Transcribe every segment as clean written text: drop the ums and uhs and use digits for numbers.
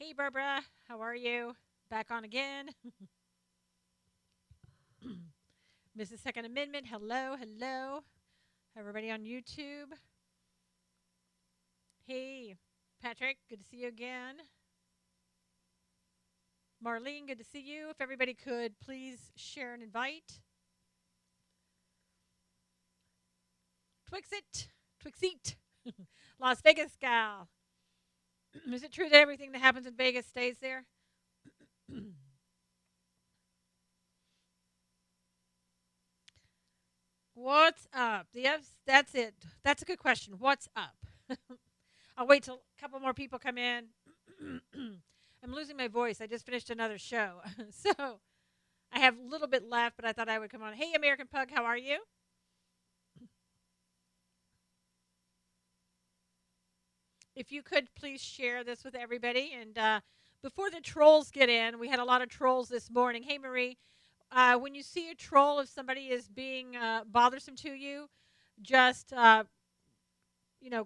Hey, Barbara, how are you? Back on again. Mrs. Second Amendment, hello, hello. Everybody on YouTube. Hey, Patrick, good to see you again. Marlene, good to see you. If everybody could please share and invite. Twixit, Twixit, Las Vegas gal. Is it true that everything that happens in Vegas stays there? What's up? Yes, that's it. That's a good question. What's up? I'll wait till a couple more people come in. I'm losing my voice. I just finished another show. So I have a little bit left, but I thought I would come on. Hey, American Pug, how are you? If you could please share this with everybody. And before the trolls get in, we had a lot of trolls this morning. Hey, Marie, when you see a troll, if somebody is being bothersome to you, just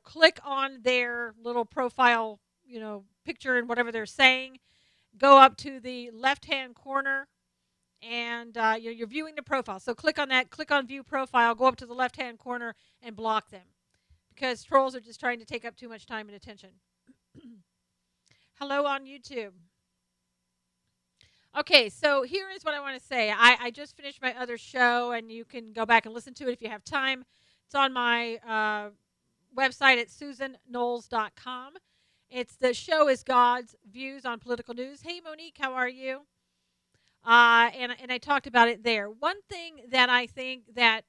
click on their little profile, picture and whatever they're saying. Go up to the left-hand corner, and you're viewing the profile. So click on that. Click on View Profile. Go up to the left-hand corner and block them because trolls are just trying to take up too much time and attention. Hello on YouTube. Okay, so here is what I want to say. I just finished my other show, and you can go back and listen to it if you have time. It's on my website at susanknowles.com. The show is God's Views on Political News. Hey, Monique, how are you? And I talked about it there. One thing that I think that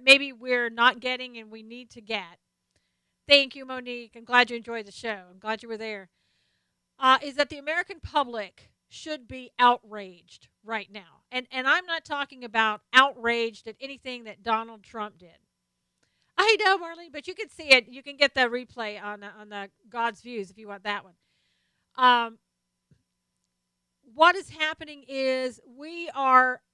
maybe we're not getting and we need to get. Thank you, Monique. I'm glad you enjoyed the show. I'm glad you were there. Is that the American public should be outraged right now, and I'm not talking about outraged at anything that Donald Trump did. I know, Marlene, but you can see it. You can get the replay on the God's Views if you want that one. Um, what is happening is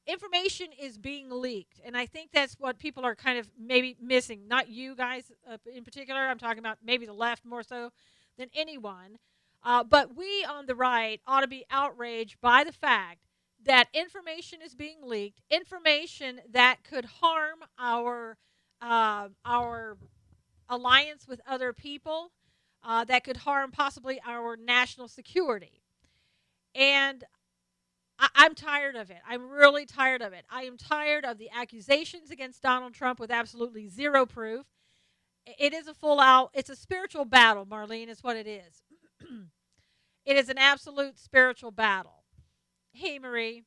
information is being leaked, and I think that's what people are kind of maybe missing. Not you guys in particular. I'm talking about maybe the left more so than anyone. But we on the right ought to be outraged by the fact that information is being leaked, information that could harm our alliance with other people, that could harm possibly our national security. And I'm tired of it. I'm really tired of it. I am tired of the accusations against Donald Trump with absolutely zero proof. It is a full out, it's a spiritual battle, Marlene, is what it is. It is an absolute spiritual battle. Hey, Marie,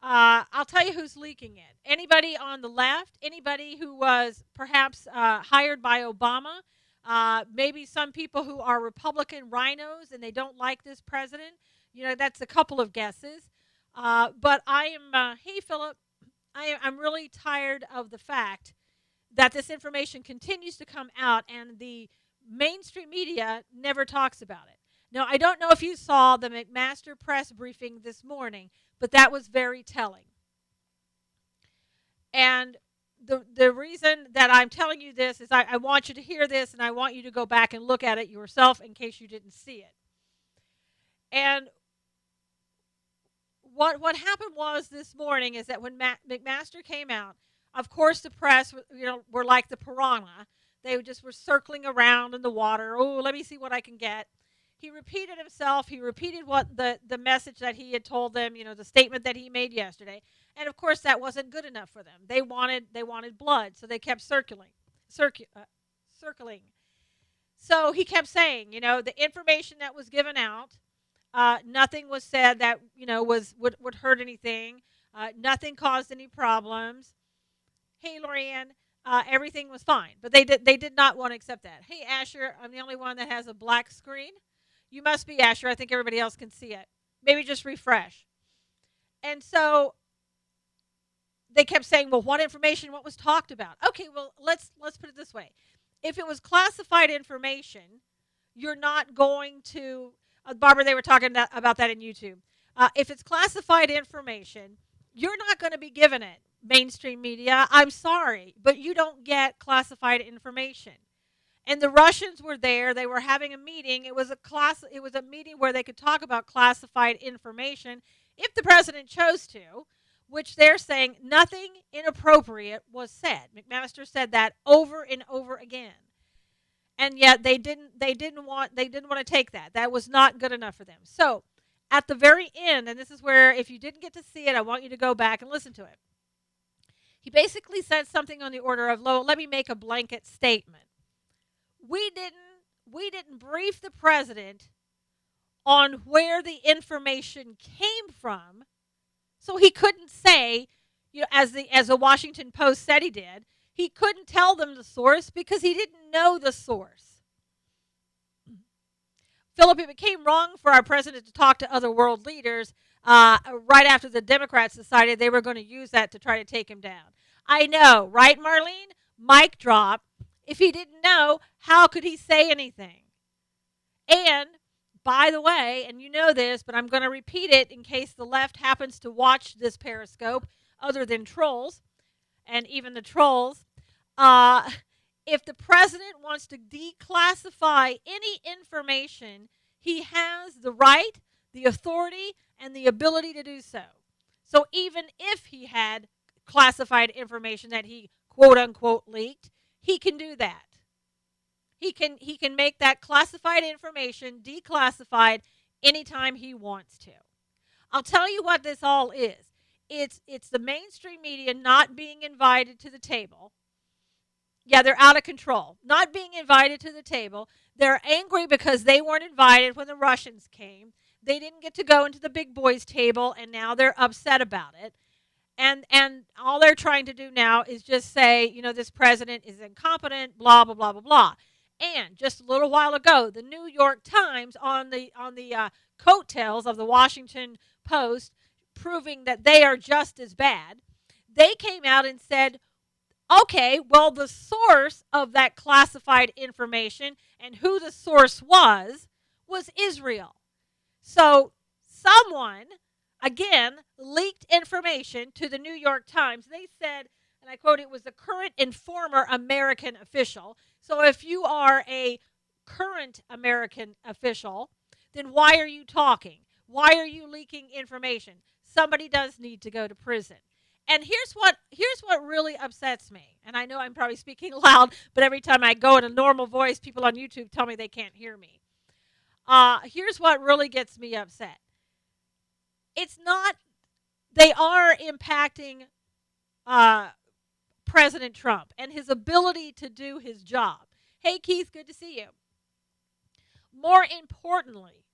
I'll tell you who's leaking it. Anybody on the left, anybody who was perhaps hired by Obama, maybe some people who are Republican rhinos and they don't like this president. That's a couple of guesses. But I am, hey, Philip, I'm really tired of the fact that this information continues to come out and the mainstream media never talks about it. Now, I don't know if you saw the McMaster press briefing this morning, but that was very telling. And the reason that I'm telling you this is I want you to hear this, and I want you to go back and look at it yourself in case you didn't see it. And what happened was this morning is that when McMaster came out, of course the press were like the piranha. They just were circling around in the water. Oh, let me see what I can get. He repeated himself. He repeated what the message that he had told them, the statement that he made yesterday. And of course that wasn't good enough for them. They wanted blood, so they kept circling. So he kept saying, the information that was given out, nothing was said that would hurt anything. Nothing caused any problems. Hey, Lorianne, everything was fine, but they did not want to accept that. Hey, Asher, I'm the only one that has a black screen. You must be, Asher. I think everybody else can see it. Maybe just refresh. And so they kept saying, well, what information? What was talked about? Okay, well, let's put it this way. If it was classified information, you're not going to. Barbara, they were talking about that in YouTube. If it's classified information, you're not going to be given it. Mainstream media, I'm sorry, but you don't get classified information. And the Russians were there. They were having a meeting. It was a meeting where they could talk about classified information if the president chose to, which they're saying nothing inappropriate was said. McMaster said that over and over again. And yet they didn't want to take that. That was not good enough for them. So, at the very end, and this is where if you didn't get to see it, I want you to go back and listen to it. He basically said something on the order of, let me make a blanket statement. We didn't brief the president on where the information came from, so he couldn't say, as the Washington Post said he did, he couldn't tell them the source because he didn't know the source. Philip, it became wrong for our president to talk to other world leaders right after the Democrats decided they were going to use that to try to take him down. I know, right, Marlene? Mic drop. If he didn't know, how could he say anything? And, by the way, and you know this, but I'm going to repeat it in case the left happens to watch this Periscope, other than trolls, and even the trolls, if the president wants to declassify any information, he has the right, the authority, and the ability to do so. So even if he had classified information that he quote-unquote leaked, he can do that. He can make that classified information declassified anytime he wants to. I'll tell you what this all is. It's the mainstream media not being invited to the table. Yeah, they're out of control. Not being invited to the table. They're angry because they weren't invited when the Russians came. They didn't get to go into the big boys' table, and now they're upset about it. And all they're trying to do now is just say, this president is incompetent, blah, blah, blah, blah, blah. And just a little while ago, the New York Times, on the coattails of the Washington Post, proving that they are just as bad, they came out and said, okay, well, the source of that classified information and who the source was Israel. So someone, again, leaked information to the New York Times. They said, and I quote, it was the current and former American official. So if you are a current American official, then why are you talking? Why are you leaking information? Somebody does need to go to prison. And here's what really upsets me. And I know I'm probably speaking loud, but every time I go in a normal voice, people on YouTube tell me they can't hear me. Here's what really gets me upset. It's not, they are impacting President Trump and his ability to do his job. Hey, Keith, good to see you. More importantly,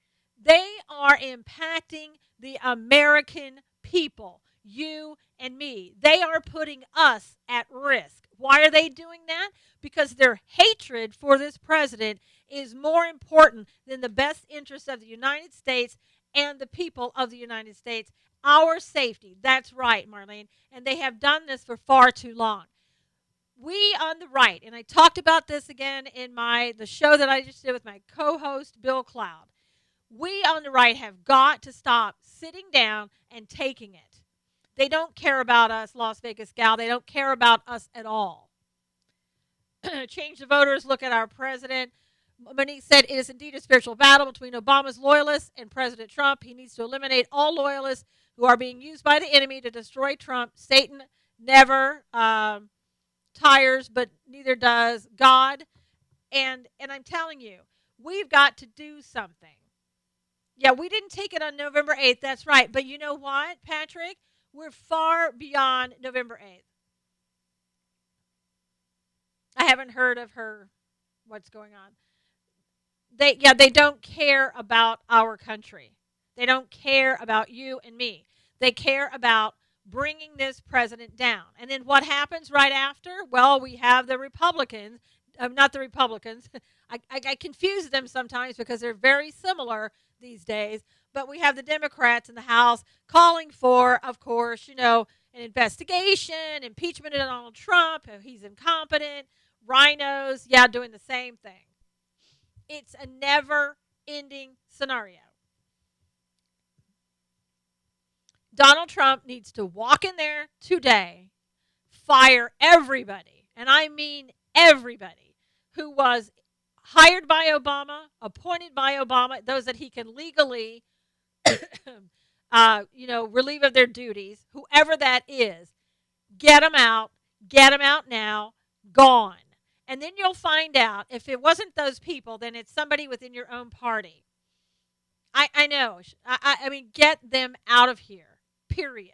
they are impacting the American people, you and me. They are putting us at risk. Why are they doing that? Because their hatred for this president is more important than the best interests of the United States and the people of the United States. Our safety. That's right, Marlene. And they have done this for far too long. We on the right, and I talked about this again in the show that I just did with my co-host, Bill Cloud. We on the right have got to stop sitting down and taking it. They don't care about us, Las Vegas gal. They don't care about us at all. Change the voters, look at our president. Monique said it is indeed a spiritual battle between Obama's loyalists and President Trump. He needs to eliminate all loyalists who are being used by the enemy to destroy Trump. Satan never tires, but neither does God. And I'm telling you, we've got to do something. Yeah, we didn't take it on November 8th. That's right. But you know what, Patrick? We're far beyond November 8th. I haven't heard of what's going on. They don't care about our country. They don't care about you and me. They care about bringing this president down. And then what happens right after? Well, we have the Republicans, not the Republicans. I confuse them sometimes because they're very similar these days. But we have the Democrats in the House calling for, of course, an investigation, impeachment of Donald Trump. He's incompetent. Rhinos, doing the same thing. It's a never-ending scenario. Donald Trump needs to walk in there today, fire everybody, and I mean everybody, who was hired by Obama, appointed by Obama, those that he can legally, relieve of their duties, whoever that is, get them out, get them out now, gone. And then you'll find out if it wasn't those people, then it's somebody within your own party. I know. I mean, get them out of here, period.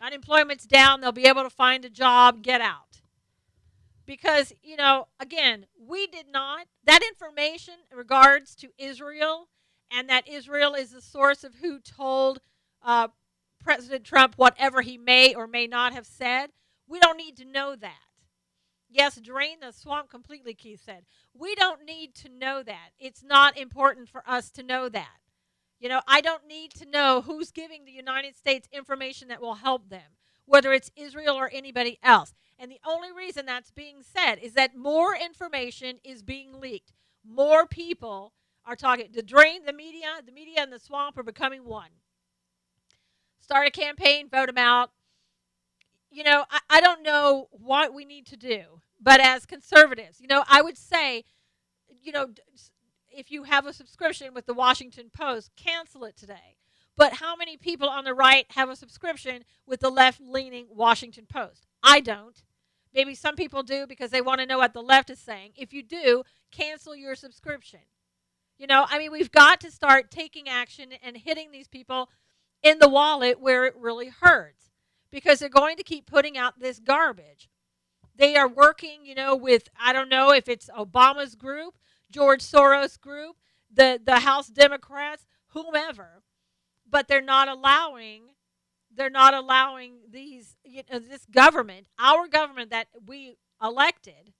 Unemployment's down. They'll be able to find a job. Get out. Because, again, we did not, that information in regards to Israel and that Israel is the source of who told President Trump whatever he may or may not have said, we don't need to know that. Yes, drain the swamp completely, Keith said. We don't need to know that. It's not important for us to know that. I don't need to know who's giving the United States information that will help them, whether it's Israel or anybody else. And the only reason that's being said is that more information is being leaked. More people are talking. To drain the media and the swamp are becoming one. Start a campaign, vote them out. I don't know what we need to do, but as conservatives, I would say, if you have a subscription with the Washington Post, cancel it today. But how many people on the right have a subscription with the left-leaning Washington Post? I don't. Maybe some people do because they want to know what the left is saying. If you do, cancel your subscription. We've got to start taking action and hitting these people in the wallet where it really hurts, because they're going to keep putting out this garbage. They are working, with, I don't know if it's Obama's group, George Soros' group, the House Democrats, whomever, but they're not allowing these, this government, our government that we elected.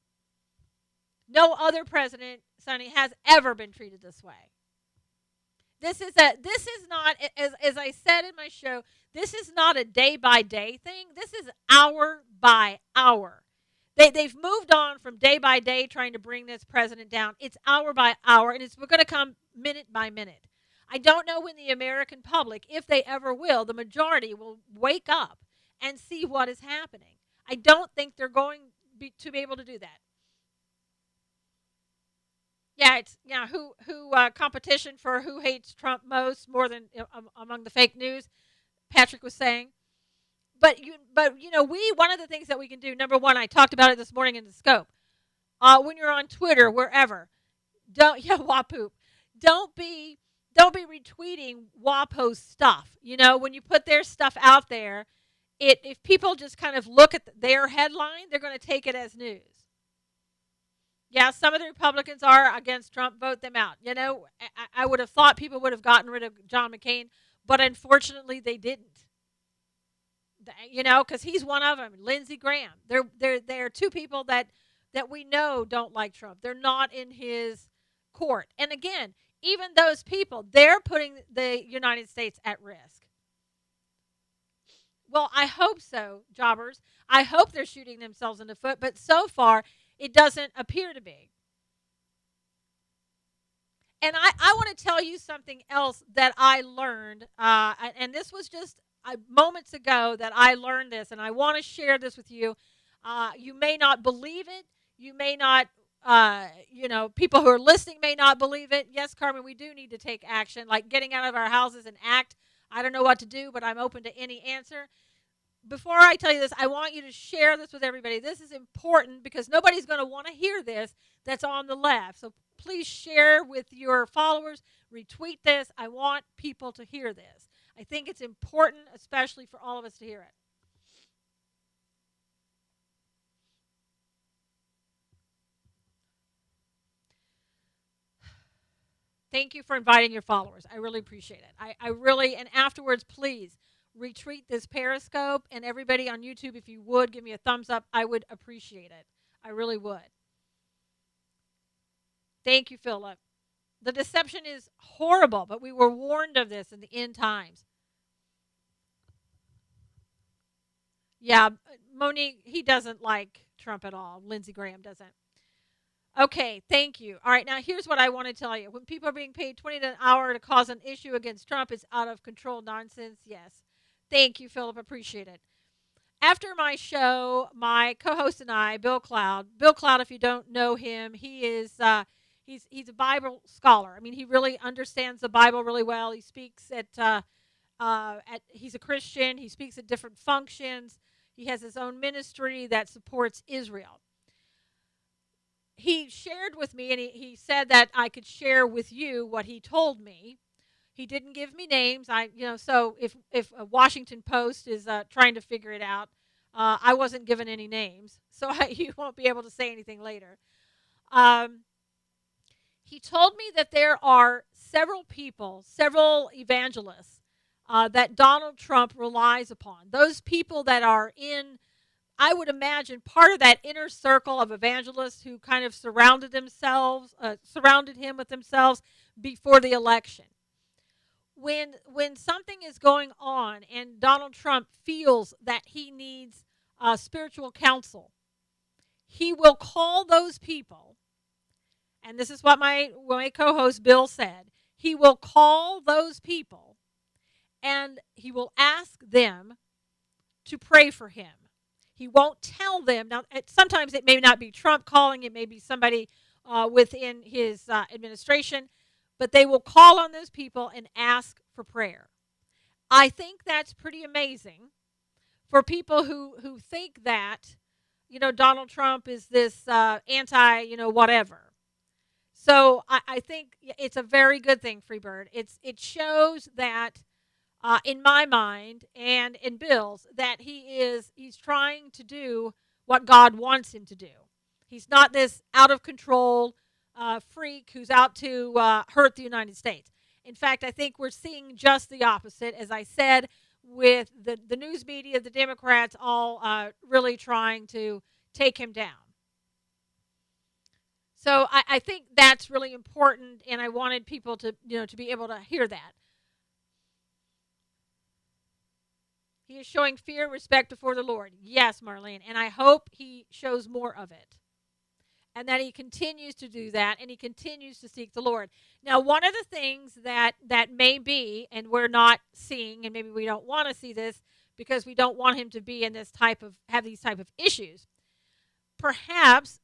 No other president, Sonny, has ever been treated this way. This is not, as I said in my show, this is not a day-by-day thing. This is hour by hour. They've moved on from day by day trying to bring this president down. It's hour by hour, and we're going to come minute by minute. I don't know when the American public, if they ever will, the majority will wake up and see what is happening. I don't think they're going to be able to do that. Yeah, it's who competition for who hates Trump most, more than among the fake news. Patrick was saying. But one of the things that we can do, number one, I talked about it this morning in the scope. When you're on Twitter, wherever, Wapoop, don't be retweeting WAPO's stuff. When you put their stuff out there, if people just kind of look at their headline, they're going to take it as news. Yeah, some of the Republicans are against Trump. Vote them out. I would have thought people would have gotten rid of John McCain, but unfortunately they didn't. Because he's one of them. Lindsey Graham. They're two people that we know don't like Trump. They're not in his court. And again, even those people, they're putting the United States at risk. Well, I hope so, jobbers. I hope they're shooting themselves in the foot, but so far, it doesn't appear to be. And I want to tell you something else that I learned, and this was just moments ago that I learned this, and I want to share this with you. You may not believe it. You may not, people who are listening may not believe it. Yes, Carmen, we do need to take action, like getting out of our houses and act. I don't know what to do, but I'm open to any answer. Before I tell you this, I want you to share this with everybody. This is important because nobody's going to want to hear this that's on the left. So please share with your followers, retweet this. I want people to hear this. I think it's important, especially for all of us to hear it. Thank you for inviting your followers. I really appreciate it. I really, and afterwards, please retweet this Periscope, and everybody on YouTube, if you would, give me a thumbs up. I would appreciate it. I really would. Thank you, Philip. The deception is horrible, but we were warned of this in the end times. Yeah, Monique, he doesn't like Trump at all. Lindsey Graham doesn't. Okay, thank you. All right, now here's what I want to tell you. When people are being paid $20 an hour to cause an issue against Trump, it's out of control nonsense. Yes. Thank you, Philip. Appreciate it. After my show, my co-host and I, Bill Cloud, if you don't know him, he is he's a Bible scholar. I mean, he really understands the Bible really well. He speaks at he's a Christian. He speaks at different functions. He has his own ministry that supports Israel. He shared with me, and he said that I could share with you what he told me. He didn't give me names. So if a Washington Post is trying to figure it out, I wasn't given any names, so you won't be able to say anything later. Um, he told me that there are several people, several evangelists that Donald Trump relies upon. Those people that are in, I would imagine, part of that inner circle of evangelists who kind of surrounded him with themselves before the election. When something is going on and Donald Trump feels that he needs spiritual counsel, he will call those people, and this is what my co-host Bill said. He will call those people and he will ask them to pray for him. He won't tell them. Now, sometimes it may not be Trump calling. It may be somebody within his administration. But they will call on those people and ask for prayer. I think that's pretty amazing for people who think that, Donald Trump is this anti, whatever. So I think it's a very good thing, Freebird. It shows that, in my mind and in Bill's, that he's trying to do what God wants him to do. He's not this out of control freak who's out to hurt the United States. In fact, I think we're seeing just the opposite, as I said, with the news media, the Democrats all really trying to take him down. So I think that's really important, and I wanted people to be able to hear that. He is showing fear, respect before the Lord. Yes, Marlene, and I hope he shows more of it. And that he continues to do that, and he continues to seek the Lord. Now, one of the things that may be, and we're not seeing, and maybe we don't want to see this because we don't want him to be in have these type of issues. Perhaps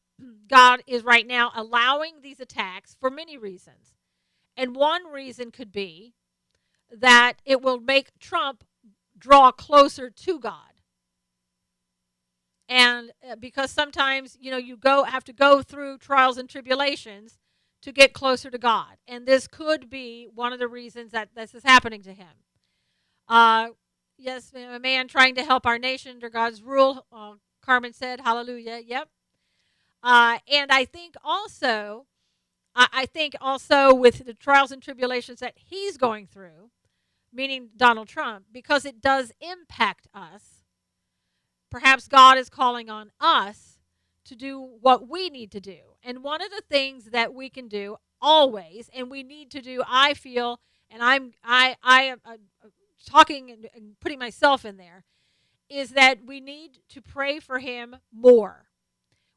God is right now allowing these attacks for many reasons. And one reason could be that it will make Trump draw closer to God. And because sometimes, you have to go through trials and tribulations to get closer to God. And this could be one of the reasons that this is happening to him. Yes, a man trying to help our nation under God's rule. Carmen said, hallelujah. Yep. And I think also with the trials and tribulations that he's going through, meaning Donald Trump, because it does impact us, perhaps God is calling on us to do what we need to do. And one of the things that we can do always, and we need to do, I feel, and I am talking and putting myself in there, is that we need to pray for him more.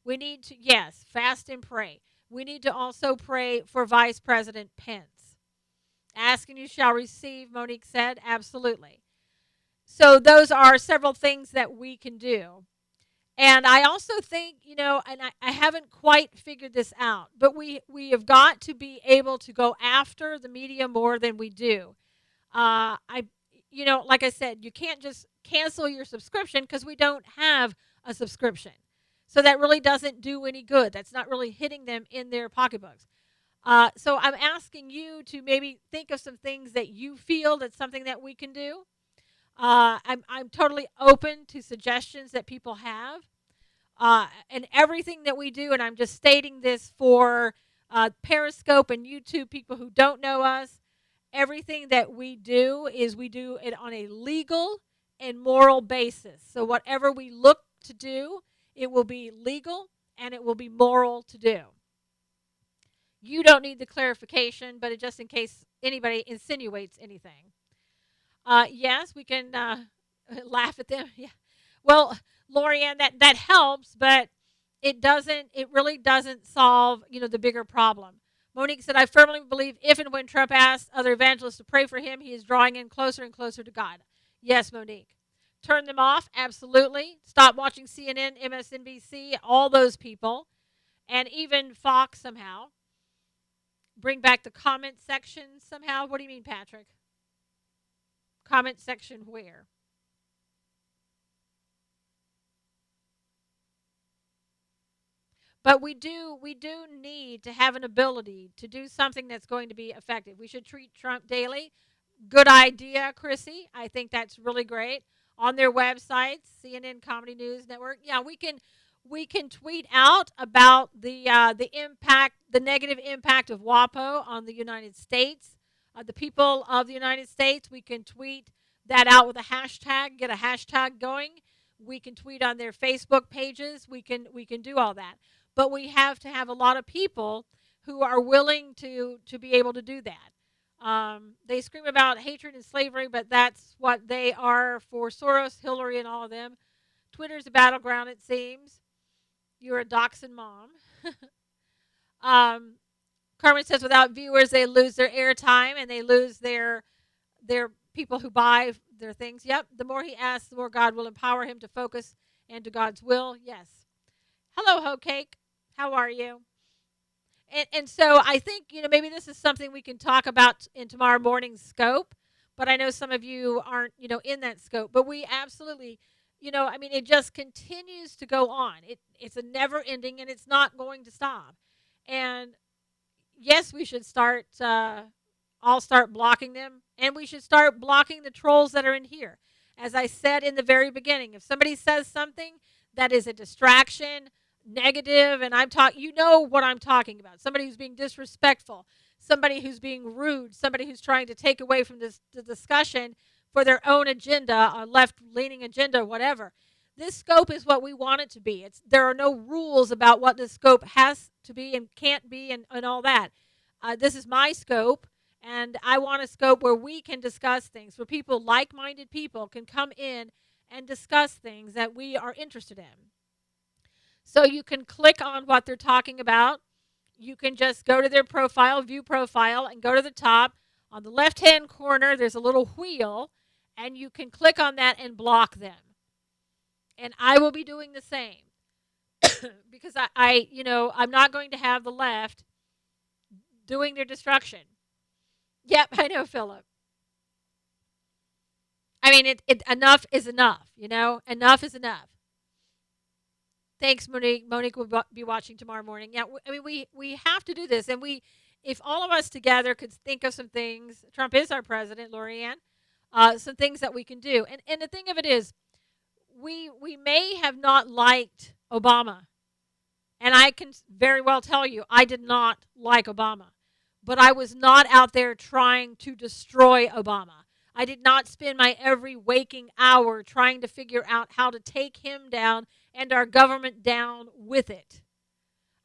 We need to, yes, fast and pray. We need to also pray for Vice President Pence. Ask and you shall receive, Monique said. Absolutely. So those are several things that we can do. And I also think, and I haven't quite figured this out, but we have got to be able to go after the media more than we do. Like I said, you can't just cancel your subscription because we don't have a subscription. So that really doesn't do any good. That's not really hitting them in their pocketbooks. So I'm asking you to maybe think of some things that you feel that's something that we can do. I'm totally open to suggestions that people have. And everything that we do, and I'm just stating this for Periscope and YouTube people who don't know us, everything that we do is we do it on a legal and moral basis. So whatever we look to do, it will be legal and it will be moral to do. You don't need the clarification, but just in case anybody insinuates anything. Yes, we can laugh at them. Yeah. Well, Lorianne, that helps, but it really doesn't solve, the bigger problem. Monique said, I firmly believe if and when Trump asks other evangelists to pray for him, he is drawing in closer and closer to God. Yes, Monique. Turn them off, absolutely. Stop watching CNN, MSNBC, all those people, and even Fox somehow. Bring back the comment section somehow. What do you mean, Patrick? Comment section where? But we do need to have an ability to do something that's going to be effective. We should treat Trump daily. Good idea, Chrissy. I think that's really great. On their websites, CNN Comedy News Network. Yeah, we can tweet out about the impact, the negative impact of WAPO on the United States, the people of the United States. We can tweet that out with a hashtag. Get a hashtag going. We can tweet on their Facebook pages. We can do all that, but we have to have a lot of people who are willing to be able to do that. They scream about hatred and slavery, but that's what they are for Soros, Hillary, and all of them. Twitter's a battleground, it seems. You're a dachshund mom. um, Carmen says without viewers, they lose their airtime and they lose their people who buy their things. Yep. The more he asks, the more God will empower him to focus and to God's will. Yes. Hello, Hoe Cake. How are you? And so I think, maybe this is something we can talk about in tomorrow morning's scope, but I know some of you aren't, in that scope, but we absolutely, it just continues to go on. It's a never ending and it's not going to stop. And yes, we should I'll start blocking them, and we should start blocking the trolls that are in here. As I said in the very beginning, if somebody says something that is a distraction, negative, and I'm talking, what I'm talking about. Somebody who's being disrespectful, somebody who's being rude, somebody who's trying to take away from the discussion for their own agenda, a left-leaning agenda, whatever. This scope is what we want it to be. There are no rules about what the scope has to be and can't be and all that. This is my scope, and I want a scope where we can discuss things, where people, like-minded people, can come in and discuss things that we are interested in. So you can click on what they're talking about. You can just go to their profile, view profile, and go to the top. On the left-hand corner, there's a little wheel, and you can click on that and block them. And I will be doing the same because I'm not going to have the left doing their destruction. Yep, I know, Philip. I mean, enough is enough, Enough is enough. Thanks, Monique. Monique will be watching tomorrow morning. Yeah, we have to do this, and if all of us together could think of some things. Trump is our president, Lorianne. Some things that we can do, and the thing of it is, we may have not liked Obama, and I can very well tell you I did not like Obama, but I was not out there trying to destroy Obama. I did not spend my every waking hour trying to figure out how to take him down and our government down with it.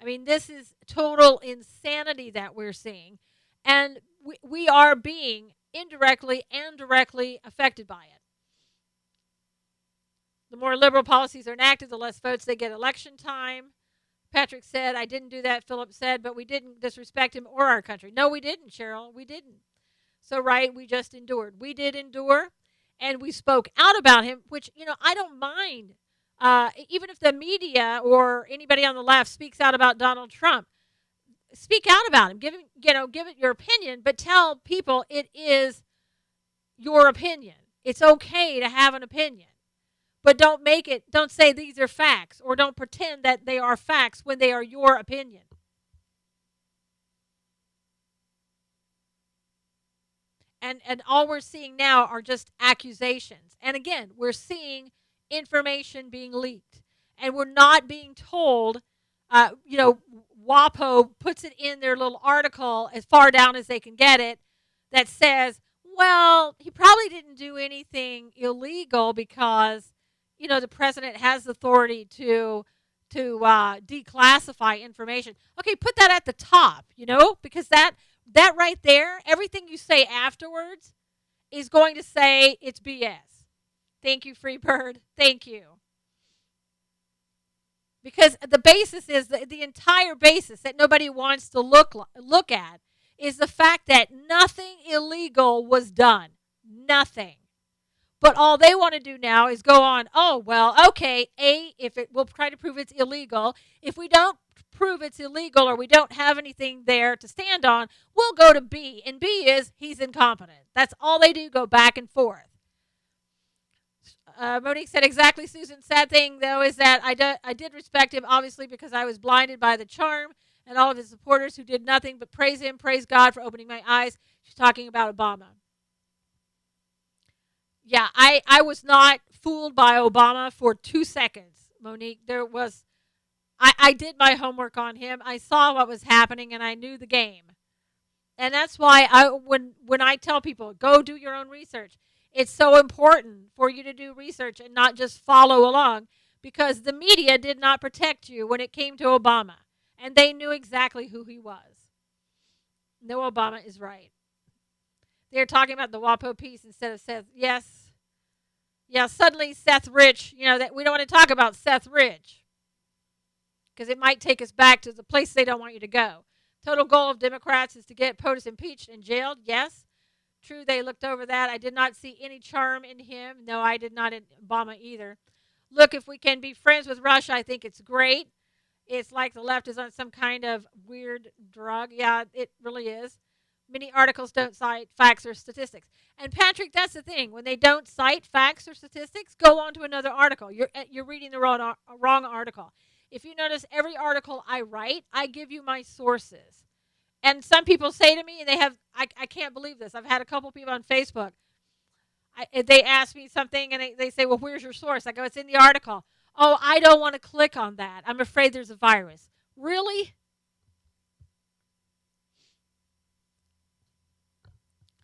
I mean, this is total insanity that we're seeing, and we are being indirectly and directly affected by it. The more liberal policies are enacted, the less votes they get election time. Patrick said, I didn't do that, Philip said, but we didn't disrespect him or our country. No, we didn't, Cheryl. We didn't. So, right, we just endured. We did endure, and we spoke out about him, which, I don't mind. Even if the media or anybody on the left speaks out about Donald Trump, speak out about him. Give it your opinion, but tell people it is your opinion. It's okay to have an opinion, but don't say these are facts, or don't pretend that they are facts when they are your opinion. And all we're seeing now are just accusations. And again, we're seeing information being leaked. And we're not being told, WAPO puts it in their little article as far down as they can get it that says, well, he probably didn't do anything illegal because, the president has authority to declassify information. Okay, put that at the top, because that right there, everything you say afterwards is going to say it's BS. Thank you, Freebird. Thank you. Because the basis is, the entire basis that nobody wants to look at is the fact that nothing illegal was done. Nothing. But all they want to do now is go on, oh, well, okay, A, if it, we'll try to prove it's illegal. If we don't prove it's illegal or we don't have anything there to stand on, we'll go to B. And B is he's incompetent. That's all they do, go back and forth. Monique said exactly, Susan. Sad thing, though, is that I did respect him, obviously, because I was blinded by the charm and all of his supporters who did nothing but praise him, praise God for opening my eyes. She's talking about Obama. Yeah, I was not fooled by Obama for 2 seconds, Monique. I did my homework on him. I saw what was happening and I knew the game. And that's why when I tell people, go do your own research, it's so important for you to do research and not just follow along, because the media did not protect you when it came to Obama. And they knew exactly who he was. No, Obama is right. They're talking about the WAPO piece instead of Seth. Yes. Yeah, suddenly Seth Rich, that we don't want to talk about Seth Rich because it might take us back to the place they don't want you to go. Total goal of Democrats is to get POTUS impeached and jailed. Yes. True, they looked over that. I did not see any charm in him. No, I did not in Obama either. Look, if we can be friends with Russia, I think it's great. It's like the left is on some kind of weird drug. Yeah, it really is. Many articles don't cite facts or statistics. And Patrick, that's the thing. When they don't cite facts or statistics, go on to another article. You're reading the wrong article. If you notice, every article I write, I give you my sources. And some people say to me, and I can't believe this. I've had a couple people on Facebook. They ask me something, and they say, well, where's your source? I go, it's in the article. Oh, I don't want to click on that. I'm afraid there's a virus. Really?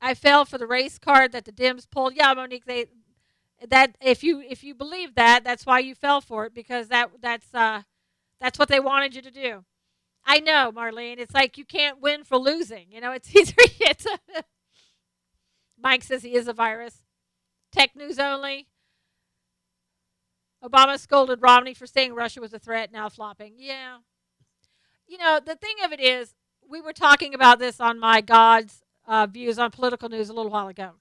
I fell for the race card that the Dems pulled. Yeah, Monique, that if you believe that, that's why you fell for it, because that's what they wanted you to do. I know, Marlene. It's like you can't win for losing. It's easier. Mike says he is a virus. Tech news only. Obama scolded Romney for saying Russia was a threat, now flopping. Yeah. The thing of it is, we were talking about this on my God's views on political news a little while ago.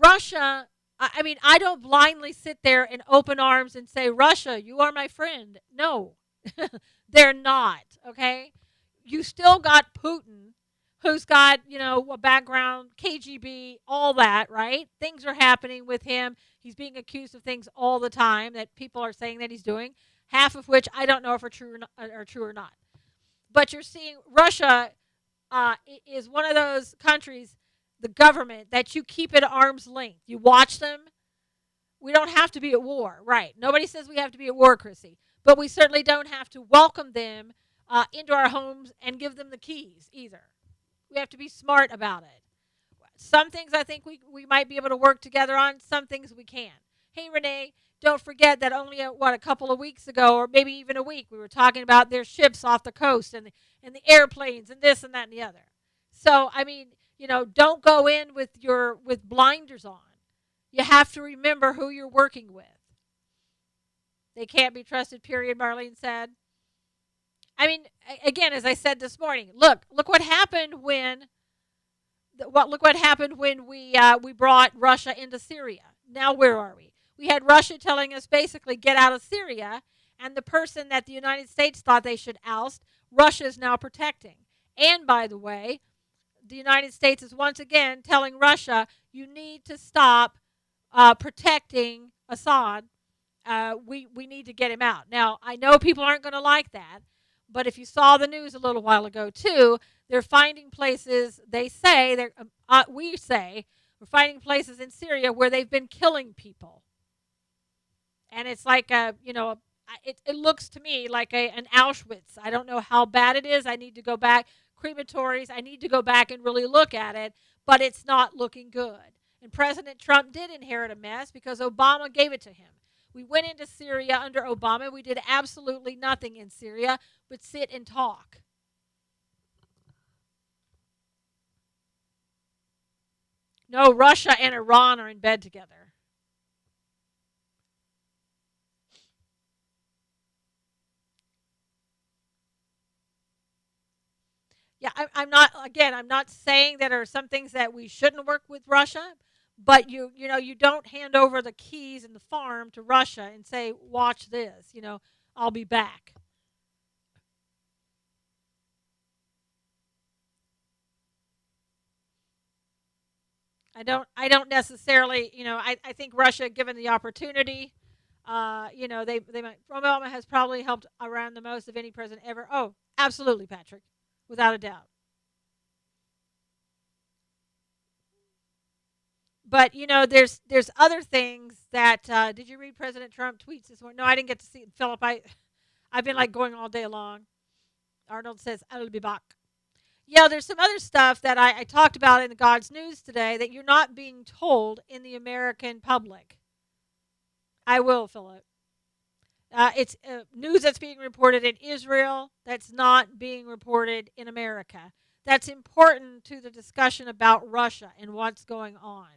Russia, I mean, I don't blindly sit there in open arms and say, Russia, you are my friend. No, they're not, okay? You still got Putin, who's got, a background, KGB, all that, right? Things are happening with him. He's being accused of things all the time that people are saying that he's doing, half of which I don't know if are true or not. But you're seeing Russia is one of those countries, the government, that you keep at arm's length. You watch them. We don't have to be at war, right? Nobody says we have to be at war, Chrissy. But we certainly don't have to welcome them into our homes and give them the keys either. We have to be smart about it. Some things I think we might be able to work together on. Some things we can't. Hey, Renee, don't forget that only, a couple of weeks ago, or maybe even a week, we were talking about their ships off the coast and the airplanes and this and that and the other. So, I mean, don't go in with blinders on. You have to remember who you're working with. They can't be trusted, period, Marlene said. I mean, again, as I said this morning, look what happened when we brought Russia into Syria. Now where are we? We had Russia telling us basically get out of Syria, and the person that the United States thought they should oust, Russia is now protecting. And by the way, the United States is once again telling Russia, you need to stop protecting Assad. We need to get him out. Now, I know people aren't going to like that, but if you saw the news a little while ago too, they're finding places. We say we're finding places in Syria where they've been killing people, and it's like it looks to me like an Auschwitz. I don't know how bad it is. I need to go back. Crematories. I need to go back and really look at it, but it's not looking good. And President Trump did inherit a mess because Obama gave it to him. We went into Syria under Obama. We did absolutely nothing in Syria but sit and talk. No, Russia and Iran are in bed together. Yeah, I'm not saying that there are some things that we shouldn't work with Russia, But you don't hand over the keys and the farm to Russia and say, "Watch this." I'll be back. I don't necessarily, I think Russia, given the opportunity, they might. Obama has probably helped around the most of any president ever. Oh, absolutely, Patrick, without a doubt. But there's other things that. Did you read President Trump tweets this morning? No, I didn't get to see it, Philip. I've been like going all day long. Arnold says, "I'll be back." Yeah, there's some other stuff that I talked about in the God's News today that you're not being told in the American public. I will, Philip. It's news that's being reported in Israel that's not being reported in America. That's important to the discussion about Russia and what's going on.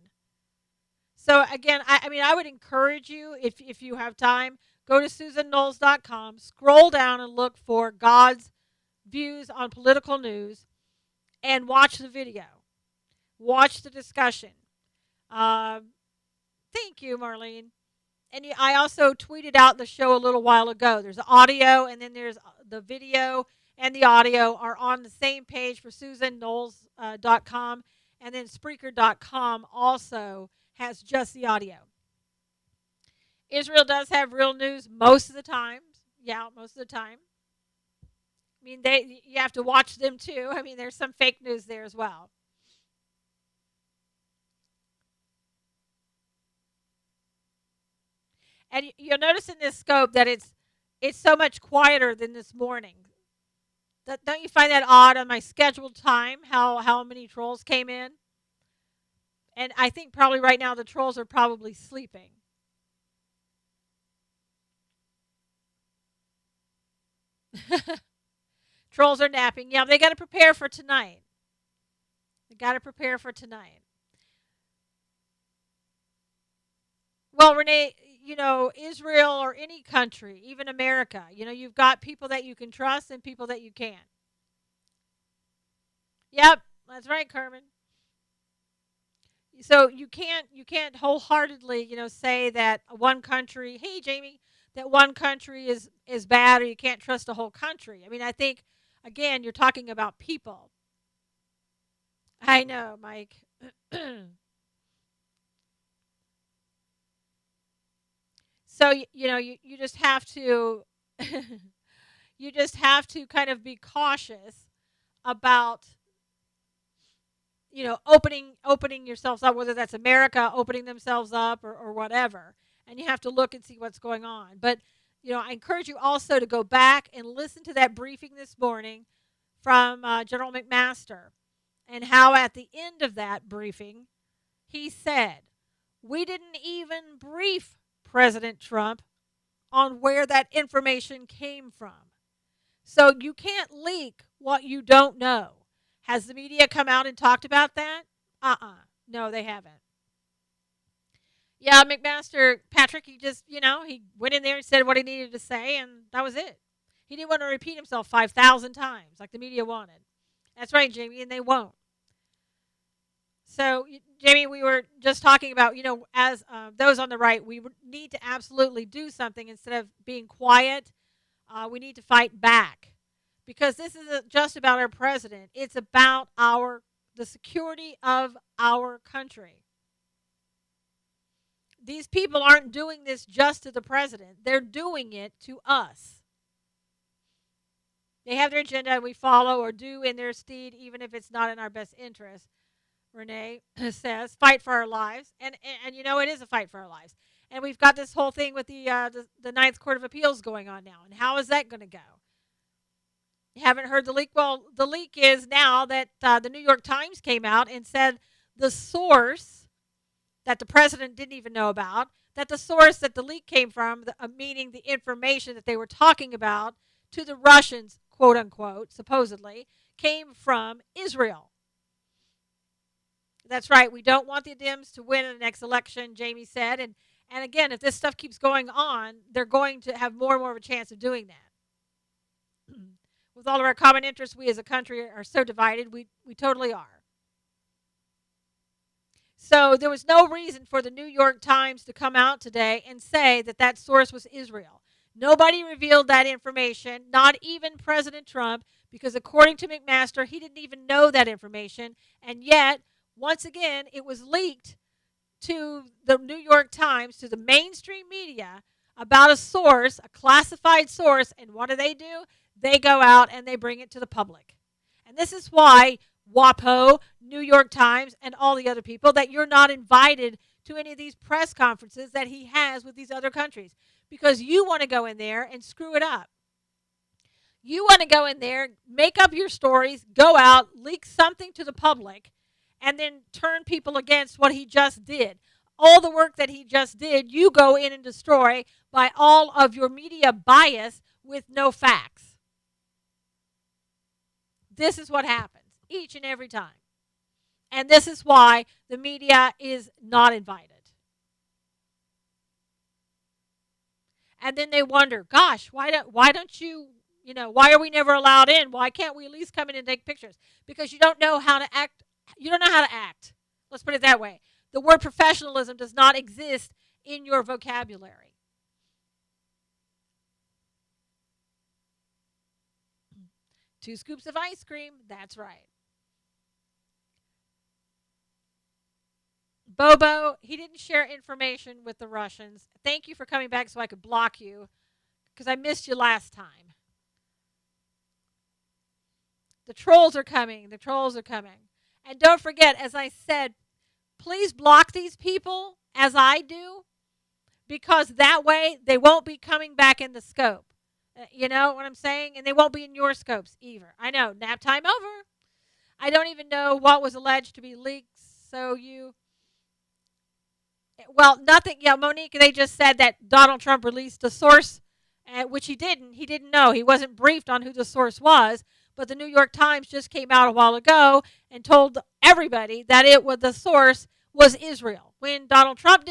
So again, I mean, I would encourage you, if you have time, go to SusanKnowles.com, scroll down and look for God's views on political news, and watch the video. Watch the discussion. Uh, Thank you, Marlene. And I also tweeted out the show a little while ago. There's the audio, and then there's the video and the audio are on the same page for SusanKnowles.com, and then Spreaker.com also has just the audio. Israel does have real news most of the time. Yeah, most of the time. I mean, you have to watch them too. I mean, there's some fake news there as well. And you'll notice in this scope that it's so much quieter than this morning. Don't you find that odd on my scheduled time? How many trolls came in? And I think probably right now the trolls are probably sleeping. Trolls are napping. Yeah, they got to prepare for tonight. They got to prepare for tonight. Well, Renee, Israel or any country, even America, you've got people that you can trust and people that you can't. Yep, that's right, Carmen. So you can't wholeheartedly, say that one country, hey Jamie, that one country is bad or you can't trust the whole country. I mean, I think again, you're talking about people. I know, Mike. So you just have to you just have to kind of be cautious about opening yourselves up, whether that's America opening themselves up or whatever. And you have to look and see what's going on. But, I encourage you also to go back and listen to that briefing this morning from General McMaster and how at the end of that briefing, he said, we didn't even brief President Trump on where that information came from. So you can't leak what you don't know. Has the media come out and talked about that? No, they haven't. Yeah, McMaster, Patrick, he just, he went in there and said what he needed to say, and that was it. He didn't want to repeat himself 5,000 times like the media wanted. That's right, Jamie, and they won't. So, Jamie, we were just talking about, as those on the right, we need to absolutely do something instead of being quiet. We need to fight back because this isn't just about our president. It's about the security of our country. These people aren't doing this just to the president. They're doing it to us. They have their agenda and we follow or do in their stead, even if it's not in our best interest. Renee says, fight for our lives. And it is a fight for our lives. And we've got this whole thing with the Ninth Court of Appeals going on now. And how is that going to go? You haven't heard the leak? Well, the leak is now that the New York Times came out and said the source that the president didn't even know about, that the source that the leak came from, meaning the information that they were talking about to the Russians, quote unquote, supposedly, came from Israel. That's right. We don't want the Dems to win in the next election, Jamie said. And again, if this stuff keeps going on, they're going to have more and more of a chance of doing that. With all of our common interests, we as a country are so divided. We totally are. So there was no reason for the New York Times to come out today and say that that source was Israel. Nobody revealed that information, not even President Trump, because according to McMaster, he didn't even know that information. And yet, once again, it was leaked to the New York Times, to the mainstream media, about a source, a classified source. And what do? They go out and they bring it to the public. And this is why WAPO, New York Times, and all the other people, that you're not invited to any of these press conferences that he has with these other countries, because you want to go in there and screw it up. You want to go in there, make up your stories, go out, leak something to the public, and then turn people against what he just did. All the work that he just did, you go in and destroy by all of your media bias with no facts. This is what happens each and every time. And this is why the media is not invited. And then they wonder, gosh, why don't you, why are we never allowed in? Why can't we at least come in and take pictures? Because you don't know how to act. You don't know how to act. Let's put it that way. The word professionalism does not exist in your vocabulary. Two scoops of ice cream. That's right. Bobo, he didn't share information with the Russians. Thank you for coming back so I could block you, because I missed you last time. The trolls are coming. The trolls are coming. And don't forget, as I said, please block these people as I do, because that way they won't be coming back in the scope. You know what I'm saying? And they won't be in your scopes either. I know. Nap time over. I don't even know what was alleged to be leaked. So well, nothing. Yeah, Monique, they just said that Donald Trump released a source, which he didn't. He didn't know. He wasn't briefed on who the source was. But the New York Times just came out a while ago and told everybody that the source was Israel. When Donald Trump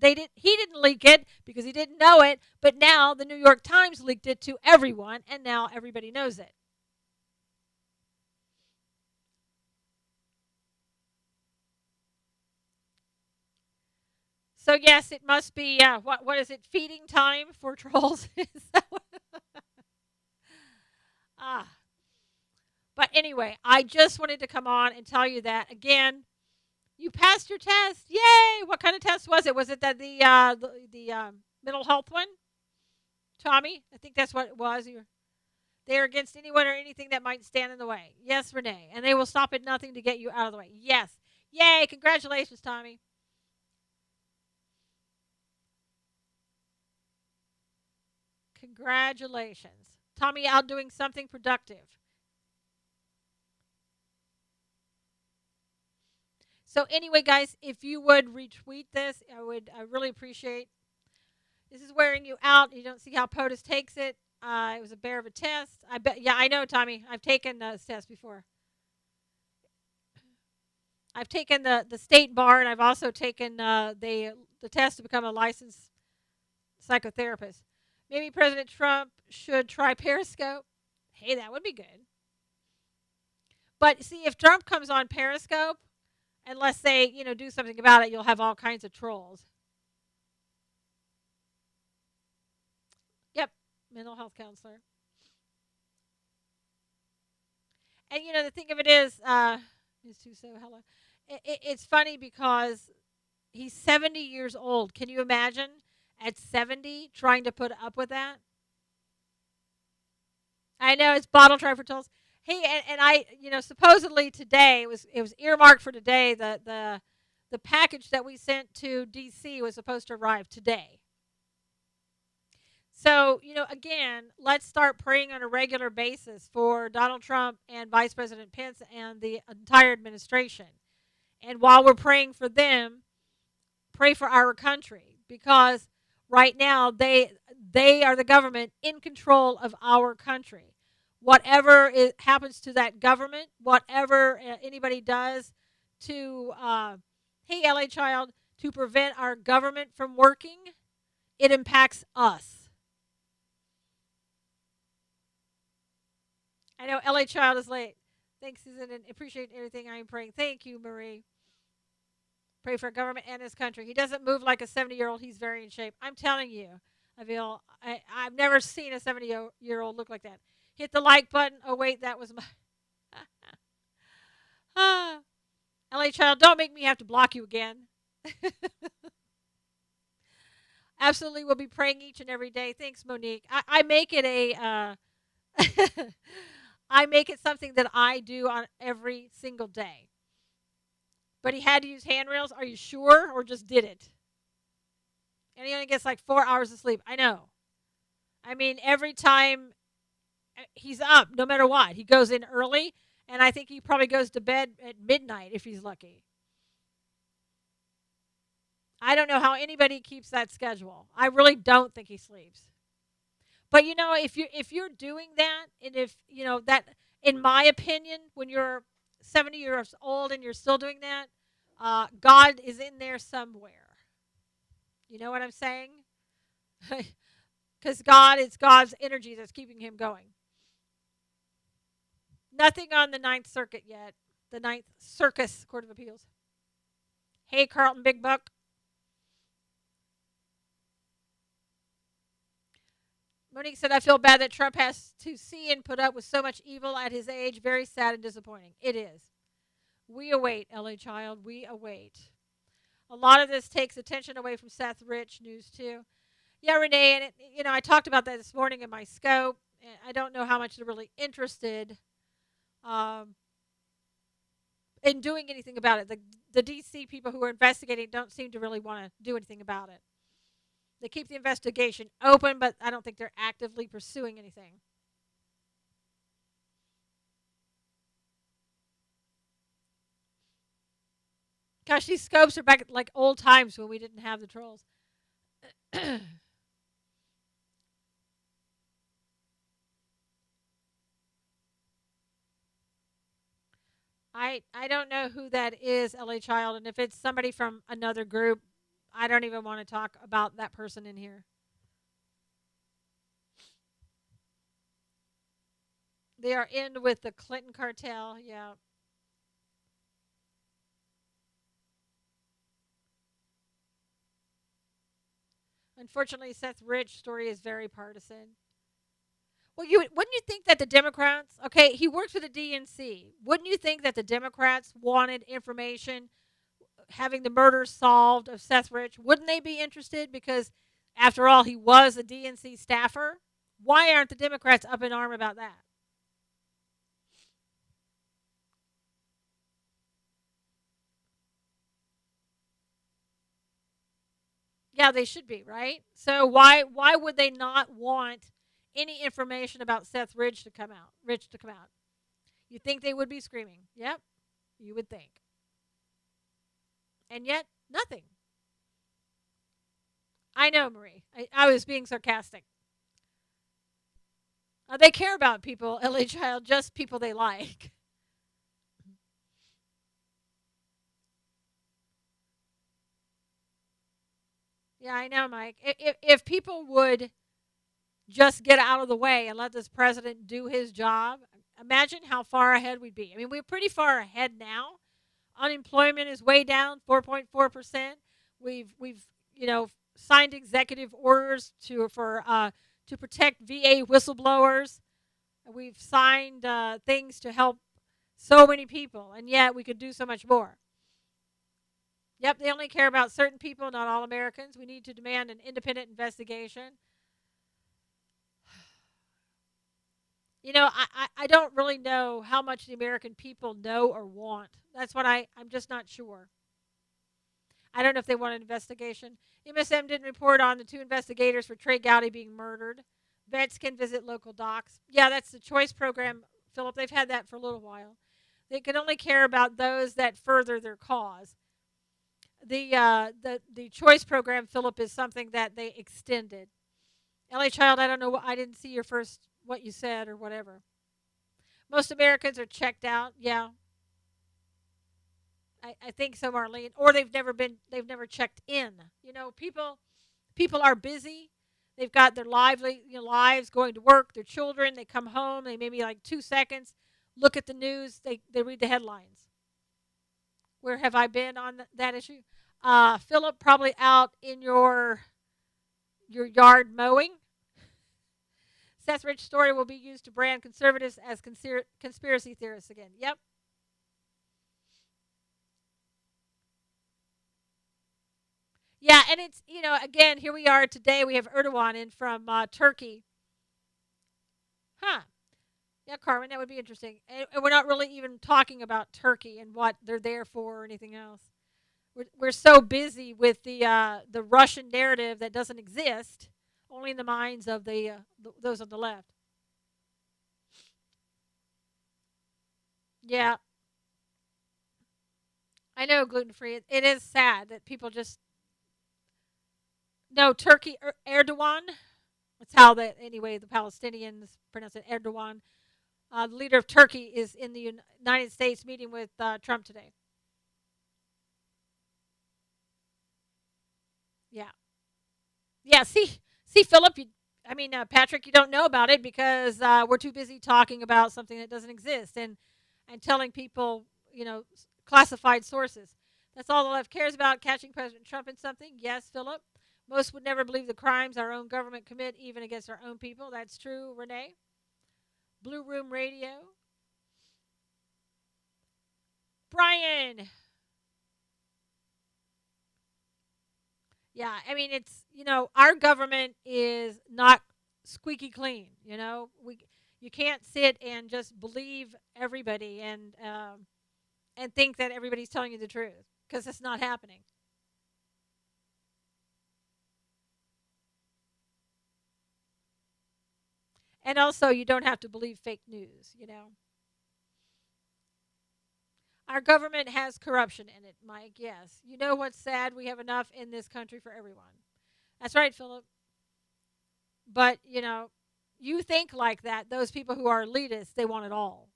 he didn't leak it because he didn't know it. But now the New York Times leaked it to everyone, and now everybody knows it. So yes, it must be what is it? Feeding time for trolls. ah. But anyway, I just wanted to come on and tell you that again. You passed your test. Yay! What kind of test was it? Was it the mental health one? Tommy? I think that's what it was. They are against anyone or anything that might stand in the way. Yes, Renee. And they will stop at nothing to get you out of the way. Yes. Yay! Congratulations, Tommy. Congratulations. Tommy out doing something productive. So anyway, guys, if you would retweet this, I really appreciate. This is wearing you out. You don't see how POTUS takes it. It was a bear of a test. I bet. Yeah, I know, Tommy. I've taken this test before. I've taken the state bar, and I've also taken the test to become a licensed psychotherapist. Maybe President Trump should try Periscope. Hey, that would be good. But see, if Trump comes on Periscope, unless they, do something about it, you'll have all kinds of trolls. Yep, mental health counselor. And the thing of it is, hello. It's funny because he's 70 years old. Can you imagine at 70 trying to put up with that? I know it's bottle try for trolls. Hey, and I, supposedly today it was earmarked for today. The package that we sent to DC was supposed to arrive today. So, again, let's start praying on a regular basis for Donald Trump and Vice President Pence and the entire administration. And while we're praying for them, pray for our country, because right now they are the government in control of our country. Whatever happens to that government, whatever anybody does to, hey, LA Child, to prevent our government from working, it impacts us. I know LA Child is late. Thanks, Susan, and appreciate everything I am praying. Thank you, Marie. Pray for our government and this country. He doesn't move like a 70-year-old. He's very in shape. I'm telling you, I've never seen a 70-year-old look like that. Hit the like button. Oh, wait, that was my. LA Child, don't make me have to block you again. Absolutely, we'll be praying each and every day. Thanks, Monique. I make it I make it something that I do on every single day. But he had to use handrails. Are you sure, or just did it? And he only gets like 4 hours of sleep. I know. I mean, every time he's up, no matter what, he goes in early, and I think he probably goes to bed at midnight if he's lucky. I don't know how anybody keeps that schedule. I really don't think he sleeps. But if you're doing that, and if that, in my opinion, when you're 70 years old and you're still doing that, God is in there somewhere. You know what I'm saying? Because it's God's energy that's keeping him going. Nothing on the Ninth Circuit yet. The Ninth Circus Court of Appeals. Hey, Carlton Big Buck. Monique said, I feel bad that Trump has to see and put up with so much evil at his age. Very sad and disappointing. It is. We await, LA Child. We await. A lot of this takes attention away from Seth Rich news, too. Yeah, Renee, and I talked about that this morning in my scope. And I don't know how much they're really interested in doing anything about it. The D.C. people who are investigating don't seem to really want to do anything about it. They keep the investigation open, but I don't think they're actively pursuing anything. Gosh, these scopes are back at like old times when we didn't have the trolls. I don't know who that is, LA Child, and if it's somebody from another group, I don't even want to talk about that person in here. They are in with the Clinton cartel, yeah. Unfortunately, Seth Rich story is very partisan. Well, wouldn't you think that the Democrats, okay, he works for the DNC. Wouldn't you think that the Democrats wanted information having the murder solved of Seth Rich? Wouldn't they be interested? Because after all, he was a DNC staffer. Why aren't the Democrats up in arm about that? Yeah, they should be, right? So why would they not want any information about Seth Rich to come out? You think they would be screaming? Yep, you would think. And yet, nothing. I know, Marie. I was being sarcastic. They care about people, LA Child, just people they like. Yeah, I know, Mike. If people would just get out of the way and let this president do his job, imagine how far ahead we'd be. I mean, we're pretty far ahead now. Unemployment is way down, 4.4%. We've signed executive orders to protect VA whistleblowers. We've signed things to help so many people, and yet we could do so much more. Yep, they only care about certain people, not all Americans. We need to demand an independent investigation. I don't really know how much the American people know or want. That's what I'm just not sure. I don't know if they want an investigation. MSM didn't report on the 2 investigators for Trey Gowdy being murdered. Vets can visit local docs. Yeah, that's the choice program, Philip. They've had that for a little while. They can only care about those that further their cause. The choice program, Philip, is something that they extended. LA Child, I don't know. I didn't see your first what you said or whatever. Most Americans are checked out. Yeah, I think so, Marlene. Or they've never checked in. People are busy. They've got their lives, going to work, their children. They come home. They maybe like 2 seconds look at the news. They read the headlines. Where have I been on that issue? Philip probably out in your yard mowing. Seth Rich story will be used to brand conservatives as conspiracy theorists again. Yep. Yeah, and it's, again, here we are today. We have Erdogan in from Turkey. Huh. Yeah, Carmen, that would be interesting. And we're not really even talking about Turkey and what they're there for or anything else. We're so busy with the Russian narrative that doesn't exist, only in the minds of those on the left. Yeah, I know gluten free. It is sad that people just no Turkey Erdogan. That's how the Palestinians pronounce it Erdogan. The leader of Turkey is in the United States meeting with Trump today. Yeah, yeah. See, Philip. Patrick. You don't know about it because we're too busy talking about something that doesn't exist and telling people, classified sources. That's all the left cares about, catching President Trump in something. Yes, Philip. Most would never believe the crimes our own government commit, even against our own people. That's true, Renee. Blue Room Radio. Brian. Yeah, it's our government is not squeaky clean. You can't sit and just believe everybody and think that everybody's telling you the truth because it's not happening. And also, you don't have to believe fake news. Our government has corruption in it, Mike. Yes. You know what's sad? We have enough in this country for everyone. That's right, Philip. But, you think like that. Those people who are elitists, they want it all.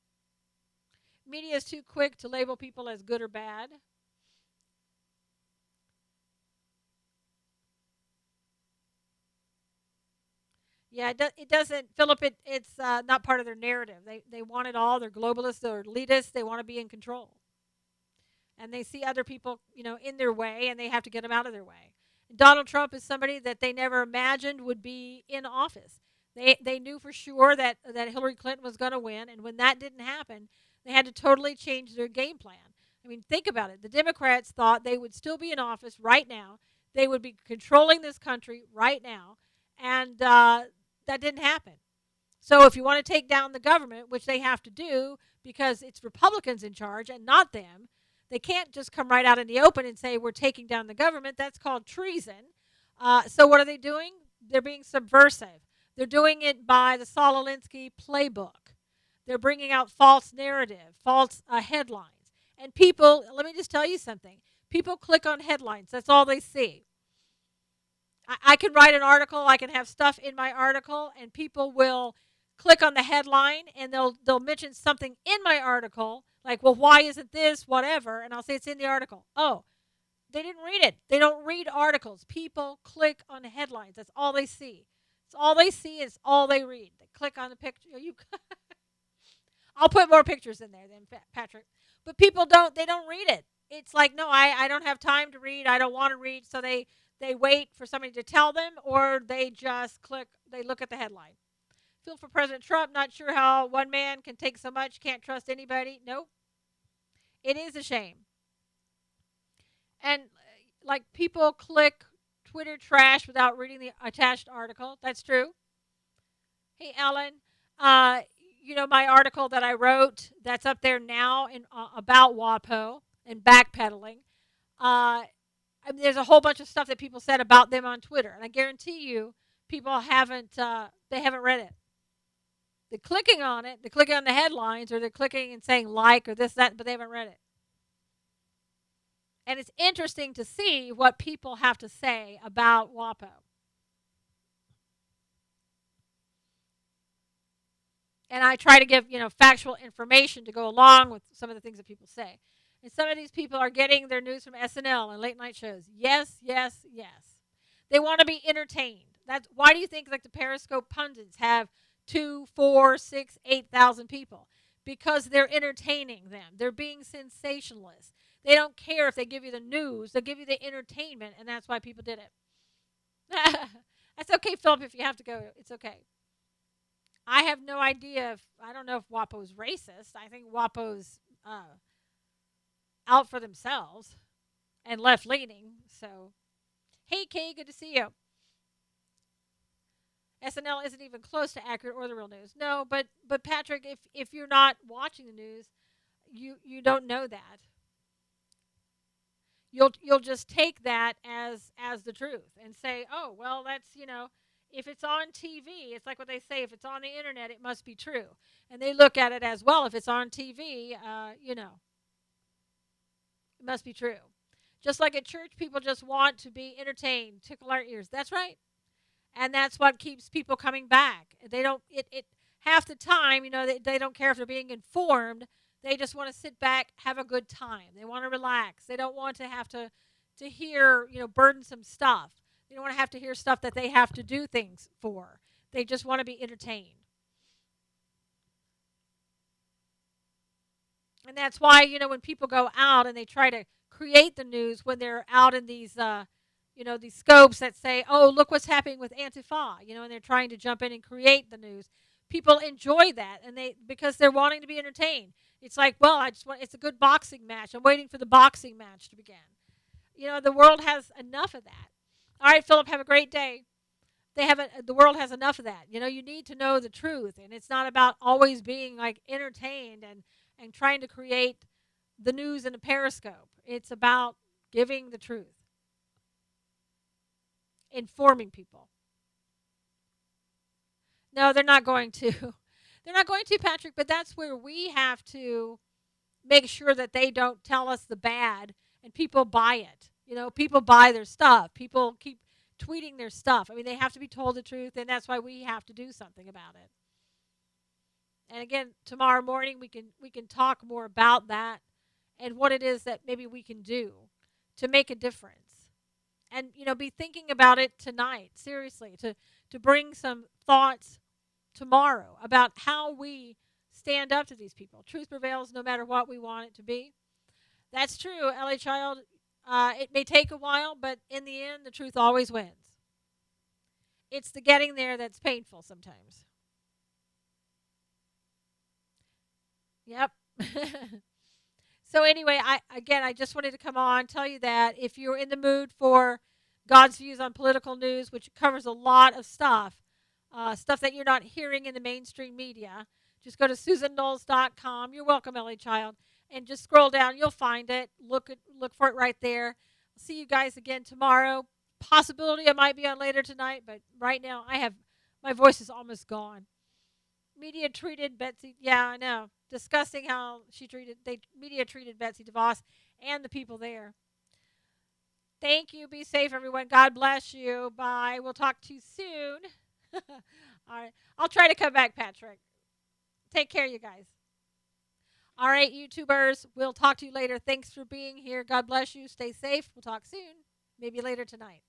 Media is too quick to label people as good or bad. Yeah, it doesn't, Philip. It's not part of their narrative. They want it all. They're globalists. They're elitists. They want to be in control, and they see other people, in their way, and they have to get them out of their way. Donald Trump is somebody that they never imagined would be in office. They knew for sure that Hillary Clinton was going to win, and when that didn't happen, they had to totally change their game plan. Think about it. The Democrats thought they would still be in office right now. They would be controlling this country right now, and that didn't happen. So if you want to take down the government, which they have to do because it's Republicans in charge and not them, they can't just come right out in the open and say we're taking down the government. That's called treason. So what are they doing? They're being subversive. They're doing it by the Saul Alinsky playbook. They're bringing out false narrative, false headlines. And people, let me just tell you something. People click on headlines. That's all they see. I can write an article, I can have stuff in my article, and people will click on the headline and they'll mention something in my article, like, well, why isn't this, whatever, and I'll say it's in the article. Oh, they didn't read it. They don't read articles. People click on the headlines. That's all they see. It's all they see. It's all they read. They click on the picture. I'll put more pictures in there than Patrick. But people don't. They don't read it. It's like, no, I don't have time to read. I don't want to read. So they wait for somebody to tell them, or they just click. They look at the headline. Feel for President Trump. Not sure how one man can take so much. Can't trust anybody. Nope. It is a shame. And like people click Twitter trash without reading the attached article. That's true. Hey, Ellen. My article that I wrote that's up there now about WAPO and backpedaling. There's a whole bunch of stuff that people said about them on Twitter, and I guarantee you, people haven't read it. They're clicking on it, they're clicking on the headlines, or they're clicking and saying like or this that, but they haven't read it. And it's interesting to see what people have to say about WAPO. And I try to give, factual information to go along with some of the things that people say. And some of these people are getting their news from SNL and late night shows. Yes, yes, yes. They want to be entertained. That's why do you think like the Periscope pundits have 2, 4, 6, 8,000 people? Because they're entertaining them. They're being sensationalists. They don't care if they give you the news. They'll give you the entertainment, and that's why people did it. That's okay, Philip, if you have to go. It's okay. I have no idea if, I don't know if WAPO's racist. I think WAPO's out for themselves and left leaning. So, hey, Kay, good to see you. SNL isn't even close to accurate or the real news. No, but Patrick, if you're not watching the news, you don't know that. You'll just take that as the truth and say, oh well, that's if it's on TV, it's like what they say, if it's on the internet, it must be true, and they look at it as well. If it's on TV, it must be true. Just like at church, people just want to be entertained, tickle our ears. That's right. And that's what keeps people coming back. They don't it half the time, they don't care if they're being informed. They just want to sit back, have a good time. They want to relax. They don't want to have to hear, burdensome stuff. They don't want to have to hear stuff that they have to do things for. They just want to be entertained. And that's why, when people go out and they try to create the news when they're out in these these scopes that say, oh, look what's happening with Antifa, and they're trying to jump in and create the news. People enjoy that, and because they're wanting to be entertained. It's like, well, it's a good boxing match. I'm waiting for the boxing match to begin. The world has enough of that. All right, Philip, have a great day. The world has enough of that. You need to know the truth, and it's not about always being like entertained and trying to create the news in a periscope. It's about giving the truth. Informing people. No, they're not going to. They're not going to, Patrick, but that's where we have to make sure that they don't tell us the bad and people buy it. People buy their stuff. People keep tweeting their stuff. I mean, they have to be told the truth, and that's why we have to do something about it. And again, tomorrow morning we can talk more about that and what it is that maybe we can do to make a difference. And be thinking about it tonight, seriously, to bring some thoughts tomorrow about how we stand up to these people. Truth prevails no matter what we want it to be. That's true, LA Child. It may take a while, but in the end, the truth always wins. It's the getting there that's painful sometimes. Yep. So anyway, I just wanted to come on, tell you that if you're in the mood for God's views on political news, which covers a lot of stuff that you're not hearing in the mainstream media, just go to SusanKnowles.com. You're welcome, LA Child, and just scroll down. You'll find it. Look for it right there. I'll see you guys again tomorrow. Possibility I might be on later tonight, but right now my voice is almost gone. Media treated Betsy. Yeah, I know. Discussing how media treated Betsy DeVos and the people there. Thank you. Be safe, everyone. God bless you. Bye. We'll talk to you soon. All right. I'll try to come back, Patrick. Take care, you guys. All right, YouTubers. We'll talk to you later. Thanks for being here. God bless you. Stay safe. We'll talk soon. Maybe later tonight.